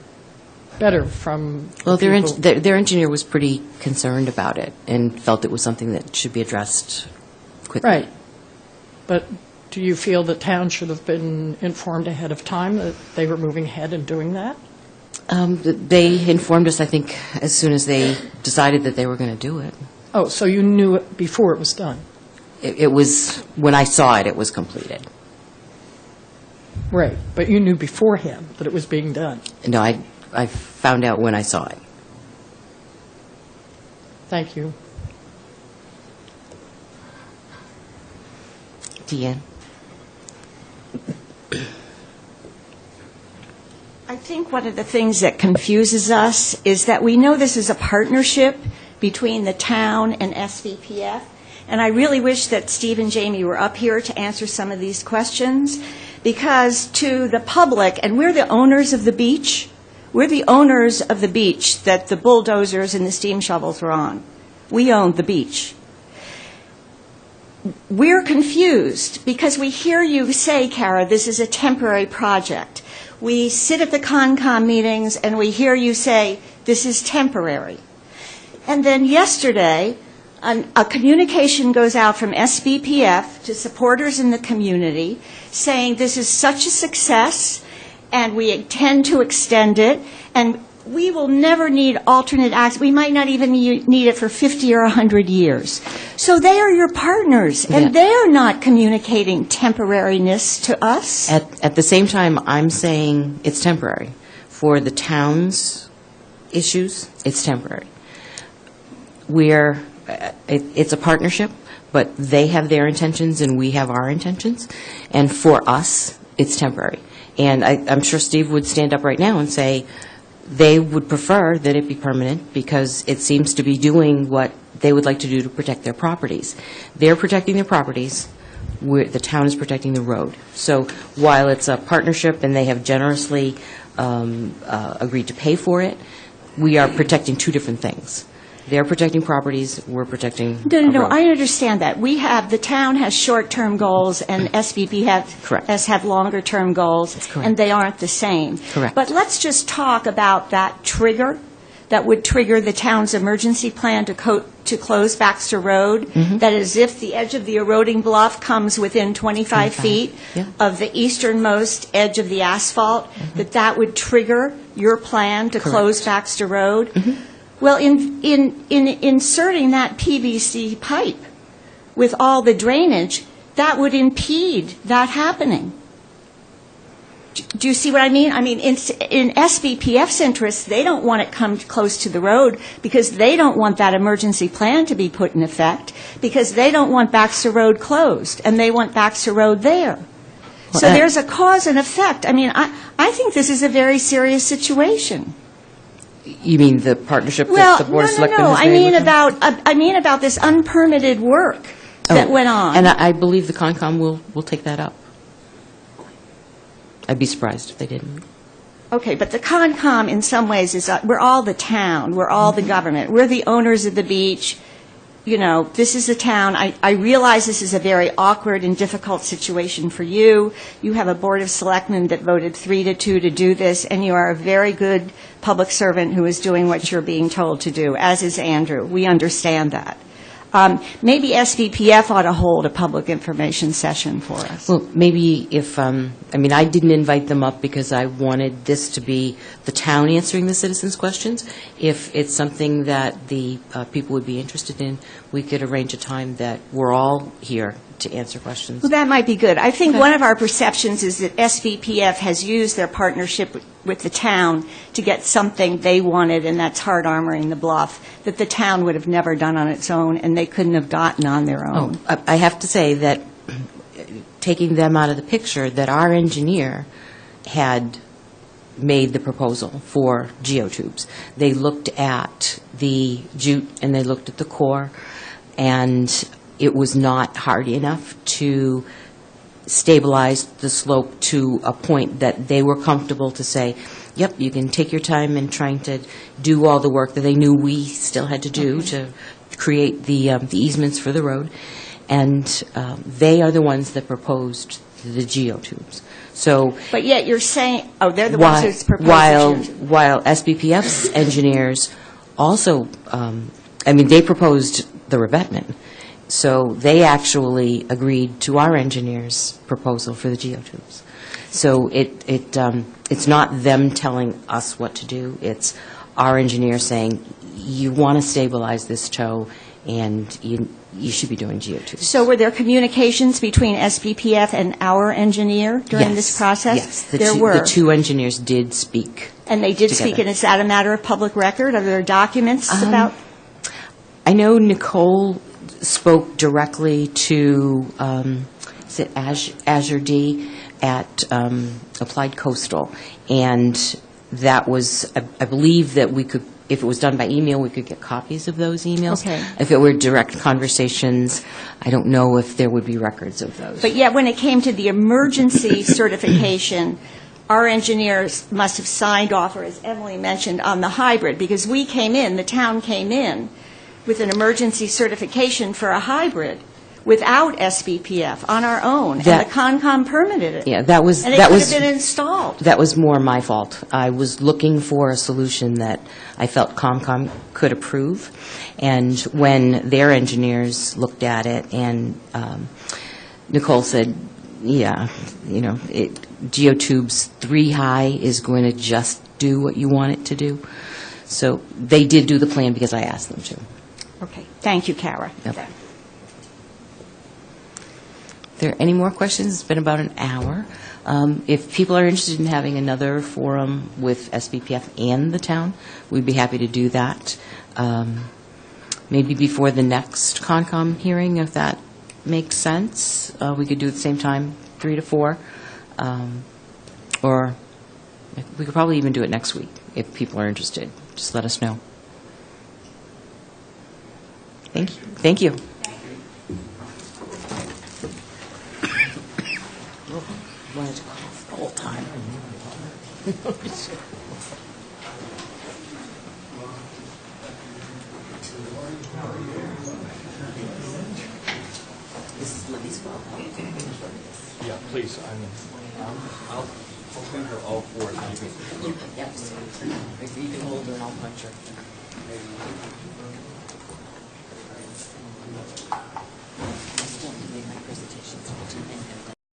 better from Well, the their engineer was pretty concerned about it and felt it was something that should be addressed quickly. Right. But do you feel the town should have been informed ahead of time that they were moving ahead and doing that? They informed us, I think, as soon as they decided that they were going to do it. Oh, so you knew it before it was done? It was, when I saw it, it was completed. Right, but you knew beforehand that it was being done? No, I found out when I saw it. Thank you. Deanne? I think one of the things that confuses us is that we know this is a partnership between the town and SVPF, and I really wish that Steve and Jamie were up here to answer some of these questions, because to the public, and we're the owners of the beach, we're the owners of the beach that the bulldozers and the steam shovels were on. We own the beach. We're confused because we hear you say, Kara, this is a temporary project. We sit at the Concom meetings and we hear you say, this is temporary. And then yesterday, a communication goes out from SBPF to supporters in the community saying this is such a success and we intend to extend it and we will never need alternate access. We might not even need it for 50 or 100 years. So they are your partners, and they are not communicating temporariness to us. At the same time, I'm saying it's temporary for the town's issues, it's temporary. It's a partnership, but they have their intentions and we have our intentions, and for us, it's temporary. And I'm sure Steve would stand up right now and say they would prefer that it be permanent because it seems to be doing what they would like to do to protect their properties. They're protecting their properties, the town is protecting the road. So while it's a partnership and they have generously agreed to pay for it, we are protecting two different things. They're protecting properties, we're protecting a No, road. I understand that. The town has short-term goals, and SVP have longer-term goals. That's correct. And they aren't the same. Correct. But let's just talk about that trigger that would trigger the town's emergency plan to close Baxter Road. That is, if the edge of the eroding bluff comes within 25 feet yeah. of the easternmost edge of the asphalt, that would trigger your plan to close Baxter Road. Well, in inserting that PVC pipe with all the drainage, that would impede that happening. Do you see what I mean? I mean, in SVPF's interest, they don't want it come close to the road because they don't want that emergency plan to be put in effect because they don't want Baxter Road closed, and they want Baxter Road there. So there's a cause and effect. I mean, I think this is a very serious situation. You mean the partnership that the Board of Selectmen has made with them? I mean about this unpermitted work that went on. And I believe the Concom will take that up. I'd be surprised if they didn't. Okay, but the Concom in some ways is, we're all the town, we're all the government, we're the owners of the beach. You know, this is a town. I realize this is a very awkward and difficult situation for you. You have a Board of Selectmen that voted 3-2 to do this, and you are a very good public servant who is doing what you're being told to do, as is Andrew. We understand that. Maybe SVPF ought to hold a public information session for us. Well, maybe if, I mean, I didn't invite them up because I wanted this to be the town answering the citizens' questions. If it's something that the people would be interested in, we could arrange a time that we're all here to answer questions. Well, that might be good. I think one of our perceptions is that SVPF has used their partnership with the town to get something they wanted, and that's hard armoring the bluff, that the town would have never done on its own, and they couldn't have gotten on their own. Oh, I have to say that, taking them out of the picture, that our engineer had made the proposal for geotubes. They looked at the jute and they looked at the core, and it was not hard enough to stabilize the slope to a point that they were comfortable to say, yep, you can take your time in trying to do all the work that they knew we still had to do to create the easements for the road. And they are the ones that proposed the geotubes. So, but yet you're saying, they're the ones who proposed the geotubes. While SBPF's engineers also, I mean, they proposed the revetment. So they actually agreed to our engineer's proposal for the geotubes. So it's not them telling us what to do. It's our engineer saying, you want to stabilize this toe, and you should be doing geotubes. So were there communications between SBPF and our engineer during this process? Yes, there were. The two engineers did speak. And they did together. speak, and is that a matter of public record? Are there documents about? I know Nicole spoke directly to, is it Azure D at Applied Coastal, and that was, I believe that we could, if it was done by email, we could get copies of those emails. Okay. If it were direct conversations, I don't know if there would be records of those. But yet, when it came to the emergency certification, our engineers must have signed off, or as Emily mentioned, on the hybrid, because we came in, the town came in with an emergency certification for a hybrid without SBPF on our own, and the Concom permitted it. Yeah, that was and it could have been installed. That was more my fault. I was looking for a solution that I felt Concom could approve, and when their engineers looked at it, and Nicole said, yeah, you know, geotubes 3 high is going to just do what you want it to do. So they did do the plan because I asked them to. Okay. Thank you, Kara. Okay. there any more questions? It's been about an hour. If people are interested in having another forum with SBPF and the town, we'd be happy to do that. Maybe before the next Concom hearing, if that makes sense. We could do it at the same time, 3 to 4. Or we could probably even do it next week if people are interested. Just let us know. Thank you. Thank you. Wanted to cough the whole time. This is Libby's fault. Yeah, please. I'll hold her all four. You can hold her and I'll punch her.